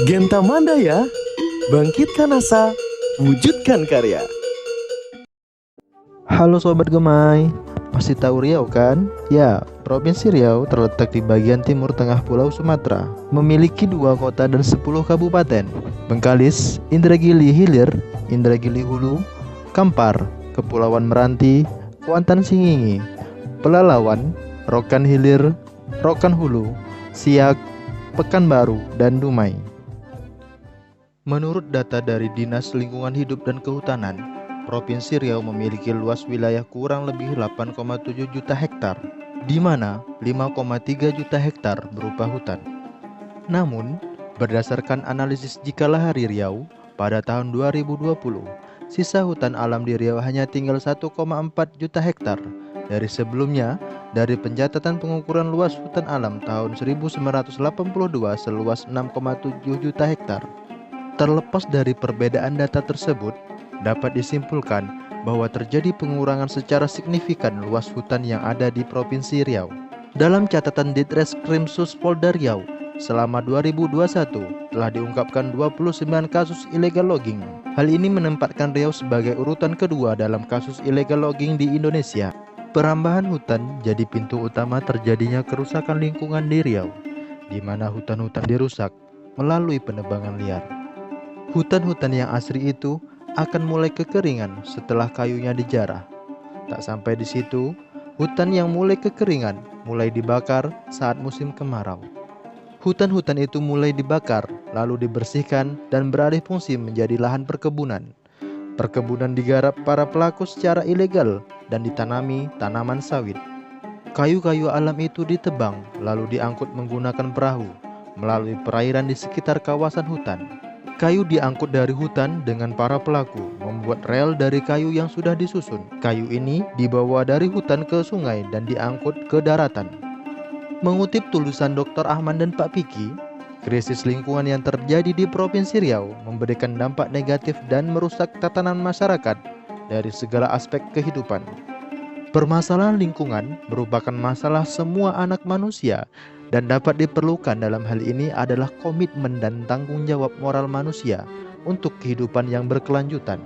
Genta Mandaya, bangkitkan asa, wujudkan karya. Halo Sobat Gemai, masih tahu Riau kan? Ya, Provinsi Riau terletak di bagian timur tengah Pulau Sumatera, memiliki 2 kota dan 10 kabupaten: Bengkalis, Indragiri Hilir, Indragiri Hulu, Kampar, Kepulauan Meranti, Kuantan Singingi, Pelalawan, Rokan Hilir, Rokan Hulu, Siak, Pekanbaru, dan Dumai. Menurut data dari Dinas Lingkungan Hidup dan Kehutanan, Provinsi Riau memiliki luas wilayah kurang lebih 8,7 juta hektar, di mana 5,3 juta hektar berupa hutan. Namun, berdasarkan analisis Jikalahari Riau pada tahun 2020, sisa hutan alam di Riau hanya tinggal 1,4 juta hektar. Dari sebelumnya, dari pencatatan pengukuran luas hutan alam tahun 1982 seluas 6,7 juta hektar. Terlepas dari perbedaan data tersebut, dapat disimpulkan bahwa terjadi pengurangan secara signifikan luas hutan yang ada di Provinsi Riau. Dalam catatan Ditreskrimsus Polda Riau, selama 2021 telah diungkapkan 29 kasus illegal logging. Hal ini menempatkan Riau sebagai urutan kedua dalam kasus illegal logging di Indonesia. Perambahan hutan jadi pintu utama terjadinya kerusakan lingkungan di Riau, di mana hutan-hutan dirusak melalui penebangan liar. Hutan-hutan yang asri itu akan mulai kekeringan setelah kayunya dijarah. Tak sampai di situ, hutan yang mulai kekeringan mulai dibakar saat musim kemarau. Hutan-hutan itu mulai dibakar, lalu dibersihkan dan beralih fungsi menjadi lahan perkebunan. Perkebunan digarap para pelaku secara ilegal dan ditanami tanaman sawit. Kayu-kayu alam itu ditebang lalu diangkut menggunakan perahu melalui perairan di sekitar kawasan hutan. Kayu diangkut dari hutan dengan para pelaku membuat rel dari kayu yang sudah disusun. Kayu ini dibawa dari hutan ke sungai dan diangkut ke daratan. Mengutip tulisan Dr. Ahmad dan Pak Piki, krisis lingkungan yang terjadi di Provinsi Riau memberikan dampak negatif dan merusak tatanan masyarakat dari segala aspek kehidupan. Permasalahan lingkungan merupakan masalah semua anak manusia, dan dapat diperlukan dalam hal ini adalah komitmen dan tanggung jawab moral manusia untuk kehidupan yang berkelanjutan.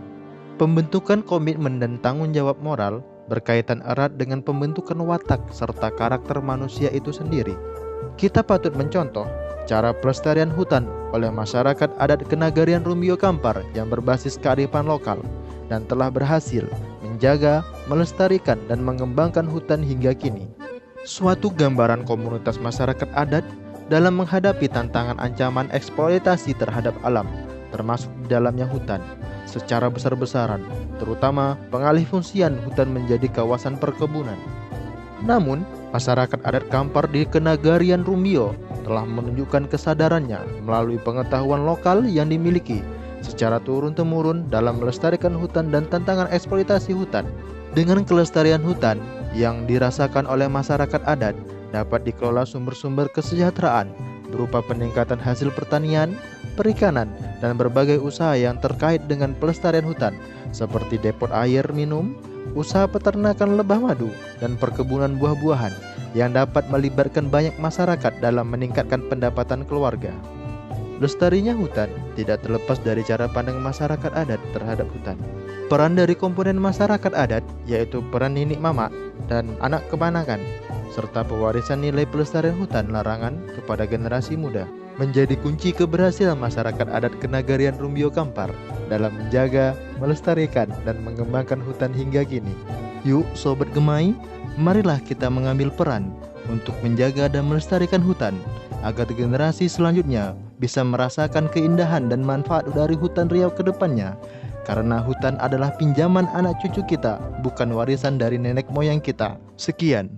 Pembentukan komitmen dan tanggung jawab moral berkaitan erat dengan pembentukan watak serta karakter manusia itu sendiri. Kita patut mencontoh cara pelestarian hutan oleh masyarakat adat Kenagarian Rumbio Kampar yang berbasis kearifan lokal dan telah berhasil menjaga, melestarikan, dan mengembangkan hutan hingga kini. Suatu gambaran komunitas masyarakat adat dalam menghadapi tantangan ancaman eksploitasi terhadap alam, termasuk di dalamnya hutan, secara besar-besaran, terutama pengalihfungsian hutan menjadi kawasan perkebunan. Namun, masyarakat adat Kampar di Kenagarian Rumbio telah menunjukkan kesadarannya melalui pengetahuan lokal yang dimiliki secara turun-temurun dalam melestarikan hutan dan tantangan eksploitasi hutan. Dengan kelestarian hutan yang dirasakan oleh masyarakat adat, dapat dikelola sumber-sumber kesejahteraan berupa peningkatan hasil pertanian, perikanan, dan berbagai usaha yang terkait dengan pelestarian hutan seperti depot air minum, usaha peternakan lebah madu, dan perkebunan buah-buahan yang dapat melibatkan banyak masyarakat dalam meningkatkan pendapatan keluarga. Lestarinya hutan tidak terlepas dari cara pandang masyarakat adat terhadap hutan. Peran dari komponen masyarakat adat yaitu peran nenek mama dan anak kepanakan, serta pewarisan nilai pelestarian hutan larangan kepada generasi muda, menjadi kunci keberhasilan masyarakat adat Kenagarian Rumbio Kampar dalam menjaga, melestarikan, dan mengembangkan hutan hingga kini. Yuk Sobat Gemai, marilah kita mengambil peran untuk menjaga dan melestarikan hutan, agar generasi selanjutnya bisa merasakan keindahan dan manfaat dari hutan Riau ke depannya. Karena hutan adalah pinjaman anak cucu kita, bukan warisan dari nenek moyang kita. Sekian.